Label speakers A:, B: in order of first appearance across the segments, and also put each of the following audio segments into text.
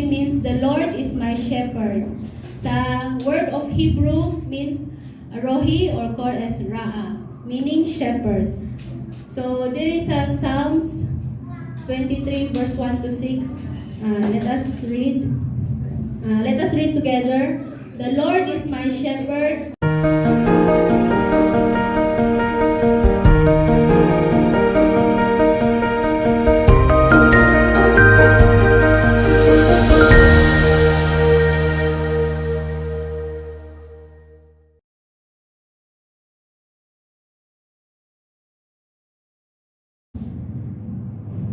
A: means the Lord is my shepherd. Sa word of Hebrew means rohi or called as ra'a, meaning shepherd. So there is a Psalms 23 verse 1 to 6. Let us read. Let us read together. The Lord is my shepherd.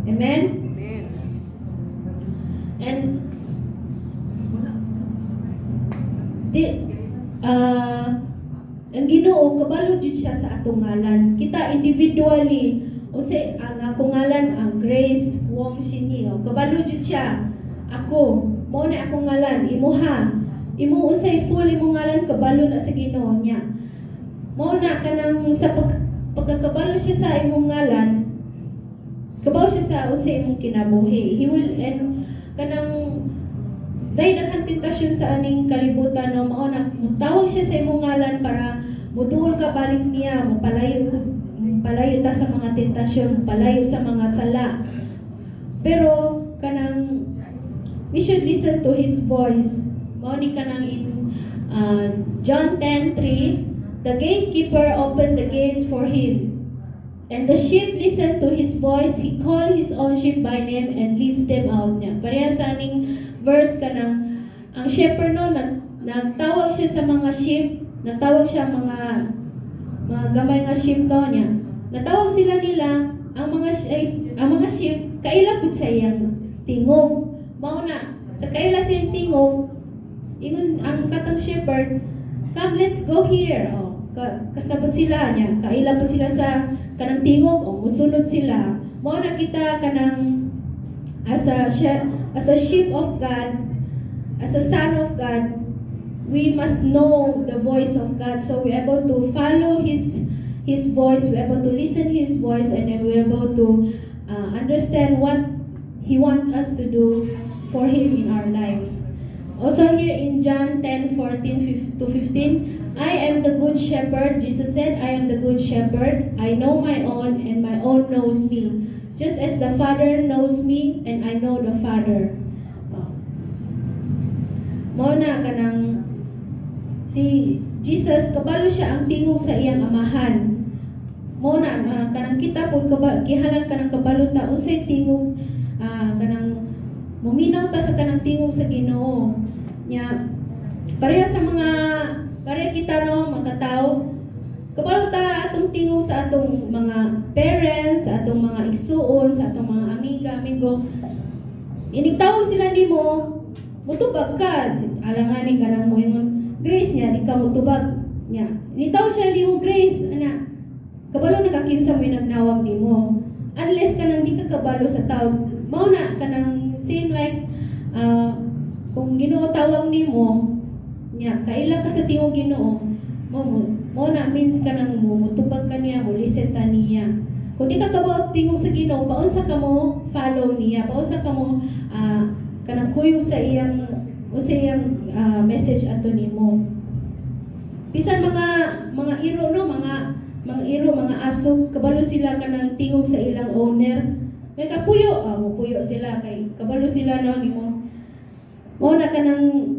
A: Amen?
B: Amen.
A: And ang Ginoo kabalo jud siya sa atong ngalan. Kita individually unsay ang akong ngalan ang Grace Wong Sinio. Kabalo jud siya. Ako, mao na akong ngalan, imuha. Imo unsay full imong ngalan kabalo na sa Ginoo niya. Mao na kanang sa pagkakabalo siya sa imong ngalan, kabaw siya sa unsay imong kinabuhi. He will and kanang dahil daghang tentasyon sa aning kalibutan no, mao na tawag siya sa imong ngalan para mutuol ka balik niya, palayo ta sa mga tentasyon, palayo sa mga sala. Pero kanang we should listen to his voice. Mao ni kanang in John 10:3, the gatekeeper opened the gates for him. And the sheep listen to his voice. He called his own sheep by name and leads them out niya. Pareha sa aning verse kanang ang shepherd no nagtawag siya sa mga sheep, natawag siya mga gamay nga sheep daw niya. Natawag sila nila ang mga sheep kaila pud sa iyang tingog. Mao na sa kaila sa iyang tingog ingon ang katang shepherd, come let's go here. Kasabot sila niya, kaila po sila sa kanang tingog o musunod sila. Mao na kita kanang as a sheep of God, as a son of God, we must know the voice of God. So we're able to follow His voice, we're able to listen His voice, and then we're able to understand what He wants us to do for Him in our life. Also here in John 10:14 to 15, I am the good shepherd. Jesus said, I am the good shepherd. I know my own, and my own knows me. Just as the Father knows me, and I know the Father. Mao na kanang si Jesus kabalo siya ang tingog sa iyang amahan. Mao na kanang kita pud gihalan kanang kabalo ta unsay tingog kanang muminaw ta sa kanang tingog sa Ginoo. Nya pareha kita no mga tao kabalo ta atong tingog sa atong mga parents, sa atong mga igsuon, sa atong mga amigo. Inigtawag sila nimo, mutubag ka. Alanganin ka lang mo yung Grace niya, di ka mutubag niya. Inigtawag siya nimo, Grace, ana. Kabalo nakakinsa mo yung nagnawag nimo. Unless ka nang di ka kabalo sa tao, mao na ka nang same like kung Ginoo tawag nimo, niya, kaila ka sa tingog Ginoo, mo na means ka nang mutubag ka niya, mo listen ta niya. Kung di ka kabawat tingog sa Ginoo, paunsa ka mo follow niya, paunsa ka mo kanang kuyo sa iyang message ato nimo. Bisan mga iro no, mga aso, kabalo sila kanang tingog sa ilang owner. May kapuyo, mo puyo sila kay kabalo sila no nimo. Mo na kanang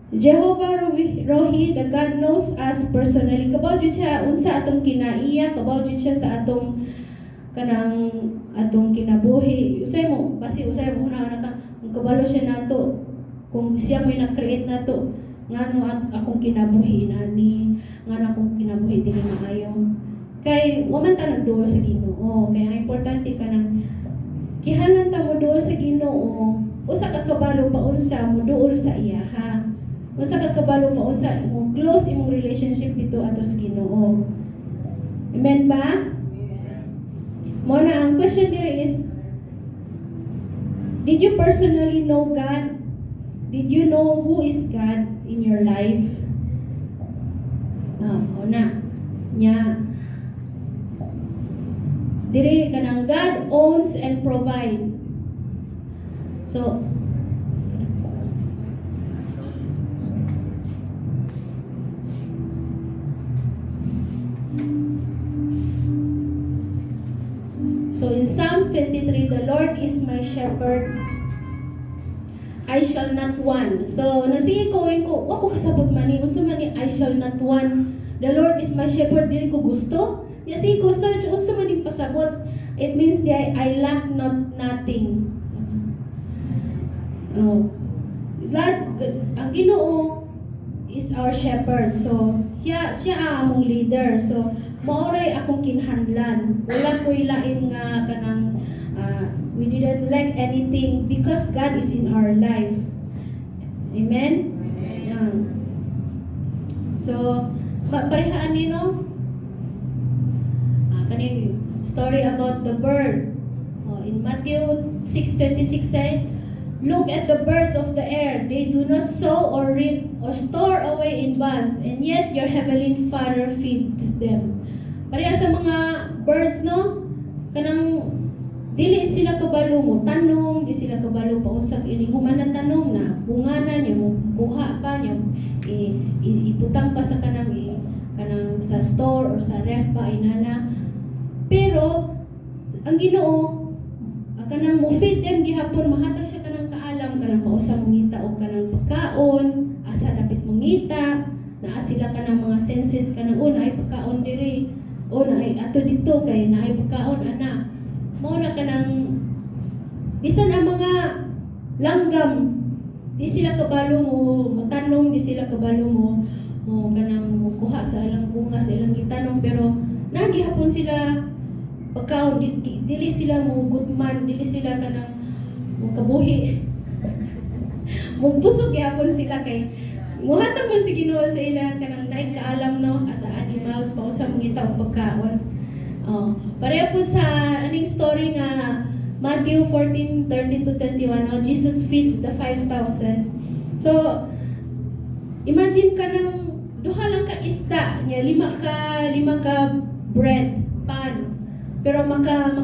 A: Jehovah Rohi, the God knows us personally. Kabaw jud siya unsa atong kinaiya, kabaw jud siya sa atong kinabuhi. Usay mo na kung kabalo siya nato, kung siya may na-create nato, ngano akong kinabuhi ngano akong kinabuhi dili maayo. Kay wa man ta nagduol sa Ginoo. Kaya ang importante kanang kihanan ta mo duol sa Ginoo. Usa ka kabalo pa unsa mo duol sa iya ha. Usa ka kabalo pa unsa mo close imong relationship dito ato sa Ginoo. Amen ba? Mo na ang question there is, did you personally know God? Did you know who is God in your life? O na. Nya. Dire kanang God owns and provide. So, 23, the Lord is my shepherd, I shall not want. So, nasige ko, wako kasabot man ni, unsa man ni I shall not want. The Lord is my shepherd, dili ko gusto. Nasige ko search, unsa man ni pasabot. It means I lack nothing. Oh. God, ang Ginoo is our shepherd. So, siya ang among leader. So, maoray akong kinahanglan. Wala ko ilain nga kanang we didn't lack anything because God is in our life. Amen? Amen. So, parehaan ni no? Kaning story about the bird. In Matthew 6:26 say, look at the birds of the air. They do not sow or reap or store away in barns, and yet your heavenly Father feeds them. Pareha sa mga birds, no? Kanang dili sila kabalo mo tanong, di sila kabalo pa usag ining human na tanong na bunganan niya mo buha pa niya iputang pa sa kanang sa store or sa ref pa inana. Pero ang Ginoo kanang mo feed them gihapon, mahatag siya kanang kaalam, kanang pausa mongita o kanang pagkaon, asa dapat mongita, naa sila kanang mga senses kanang ay pagkaon diri, ay ato dito kay naay pagkaon ana. Mao na kanang bisan ang mga langgam, di sila kabalo mo tanong, di sila kabalo mo kanang mukuha sa ilang bunga sa ilang gitanong, pero nagihapon sila pagkaon, dili sila mo gutman, dili sila kanang mo kabuhi. Mugpusog gyapon sila kay muhatag man si Ginoo sa ila kanang naay kaalam no as animals pa usa mangita og pagkaon. Pareho po sa aning story nga Matthew 14:30-21, Jesus feeds the 5,000. So imagine ka nang duha lang ka isda niya, lima ka bread pan, pero maka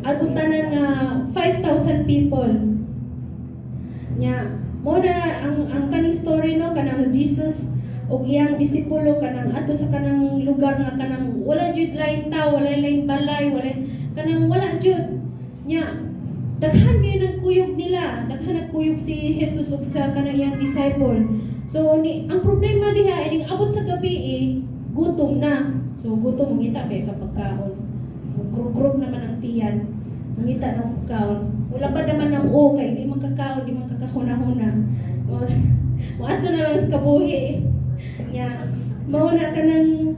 A: agutanan nga 5,000 people nya. Mo na ang kaning story no kanang Jesus og iyang disipulo kanang ato sa kanang lugar nga kanang wala jud lain tao, wala lain balay, wala jud nya. Daghan gyud ang kuyog nila, daghan ang kuyog si Jesus ug sa kanang iyang disciple. So ang problema diha ining abot sa gabi gutom na. So gutom mangita kay kapag kaon. Grug-grug naman ang tiyan. Mangita ng pagkaon. Wala pa naman ng kay di man kakao, di man kakahuna-huna. Ato na lang sa kabuhi. Mao na kanang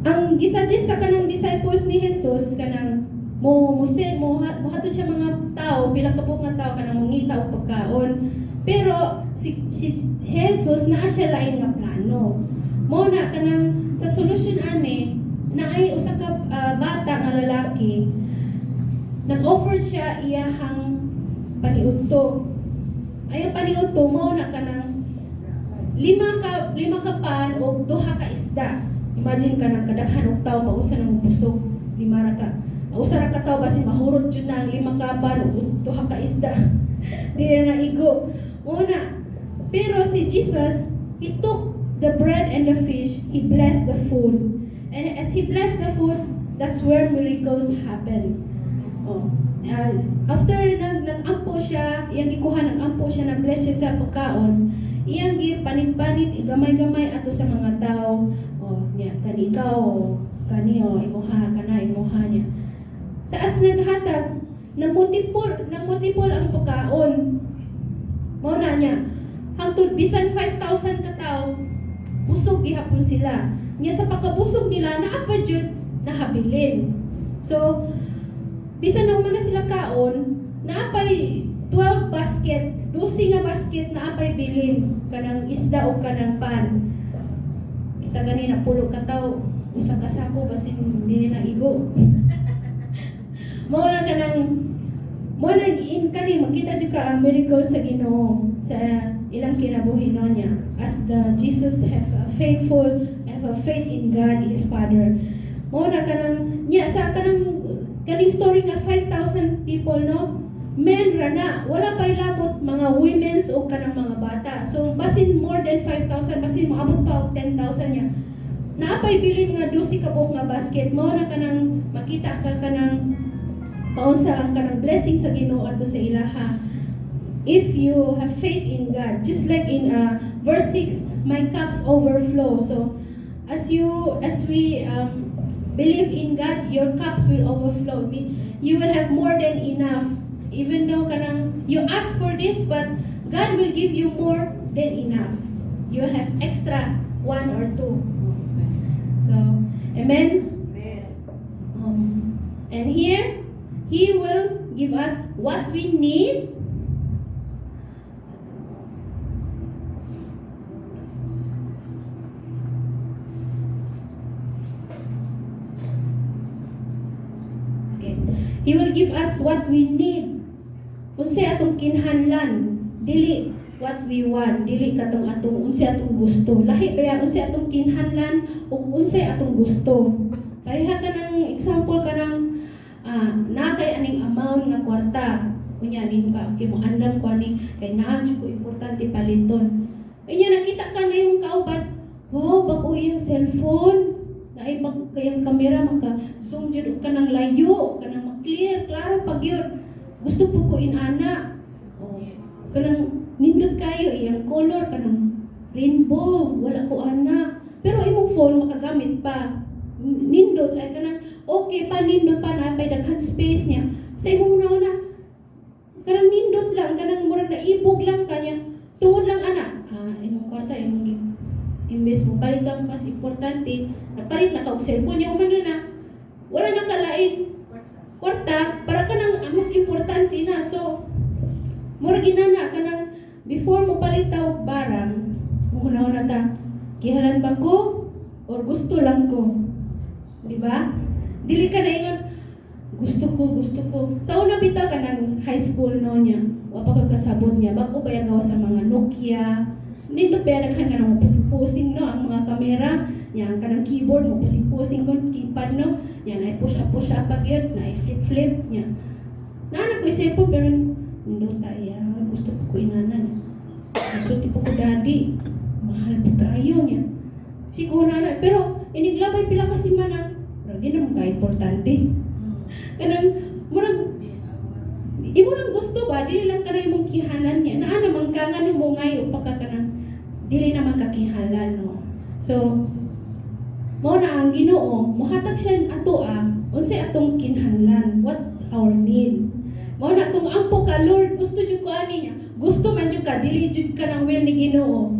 A: ang gisuggest sa kanang disciples ni Jesus kanang mohatod siya mga tao, pila ka buok nga tao kanang mangita og pagkaon. Pero si Jesus naa siya lain nga plano. Mao na kanang sa solusyon ani naay usa ka bata nga lalaki, nag-offer siya iyahang paniudto. Ay paniudto mo na kanang lima ka pan o duha ka isda. Imagine ka nang kadaghan og tawo mausa nang busog, lima ra ka. Usa ra ka tawo basin mahurot jud na ang lima ka pan o duha ka isda. Di na igo. Una, pero si Jesus, he took the bread and the fish, he blessed the food. And as he blessed the food, that's where miracles happen. After nag-ampo siya, iyang gikuha nag-ampo siya, nag-bless siya sa pagkaon, iyang gipanit-panit, igamay-gamay ato sa mga tao. Kani ikaw, kani imuha niya. Sa as naghatag, namutipol ang pagkaon. Mao na niya, hangtod bisan 5,000 ka tao, busog gihapon sila. Nya sa pagkabusog nila, naapa jud nahabilin. So, bisan naman na sila kaon, naapay 12 basket, 12 nga basket naapay bilin kanang isda o kanang pan. Kita ganina pulo ka tao, usa ka sako basin dili na igo. Mao na kanang mo nag-in kani makita jud ka ang miracle sa Ginoo sa ilang kinabuhi niya as the Jesus have a faith in God his Father. Mo na kanang nya sa kaning story nga 5,000 people no, men ra na, wala pa ilabot mga women's o kanang mga bata. So basin more than 5,000, basin moabot pa og 10,000 niya. naapay bilin nga 12 ka buok nga basket mo na kanang makita ka kanang pausa kanang blessing sa Ginoo ato sa ilaha. If you have faith in God, just like in verse 6, my cups overflow. So as we believe in God, your cups will overflow. You will have more than enough. Even though kanang you ask for this, but God will give you more than enough. You will have extra 1 or 2. So, amen? And here, He will give us what we need. Okay. He will give us what we need. Unsay atong kinahanglan, dili what we want, dili katong atong unsay atong gusto. Lahi ba yan unsay atong kinahanglan ug unsay atong gusto. Pareha ka ng example kanang na kay aning amount nga kwarta. Unya din ka kay mo andam ko ani kay naa jud ko importante paliton. Unya nakita ka na yung kauban, wow, bago yung cellphone. Naay bago kayang kamera maka zoom jud ka nang layo, kanang ma-clear, klaro pag yun. Gusto po ko inana. Kanang nindot kayo iyang color kanang rainbow, wala ko ana. Pero imong phone makagamit pa. Nindot ay kanang okay pa nindot pa na pay daghan space niya. Sa imong una kanang nindot lang kanang murag naibog lang kanya. Tuod lang ana. Imong kwarta imong imbes mo palit ang mas importante, napalit na ka og cellphone niya umano na. Wala na kalain kwarta para kanang mas importante na. So murag inana kanang before mo palitaw barang, mo na ta gihalan ba ko or gusto lang ko. Di ba? Dili ka na ingon gusto ko. Sa una bitaw ka ng high school no niya, wa pa kasabot niya, bago ba gawa sa mga Nokia. Nindot ba naghan nga mo pusing no ang mga kamera, yang kanang keyboard mo pusing kon keypad no, yan ay push up pa gyud, na flip niya. Nana ko isepo pero nindot ya, gusto ko inanan. Gusto tipo ko daddy, mahal po kayo niya. Siguro na, pero iniglabay pila kasi man pero di na mo ka-importante. Kanang, murag, imo lang gusto ba, dili lang ka na imong kihalan niya. Naa naman ka nga mo ngayon, pagka ka na, dili naman kakihalan, no? So, mo na ang Ginoo, muhatag siya ato unsay atong kinahanglan, what our need. Mo na kung ampo ka, Lord, gusto jud ko ani niya. Gusto man jud ka, dili jud ka ng will ni Ginoo.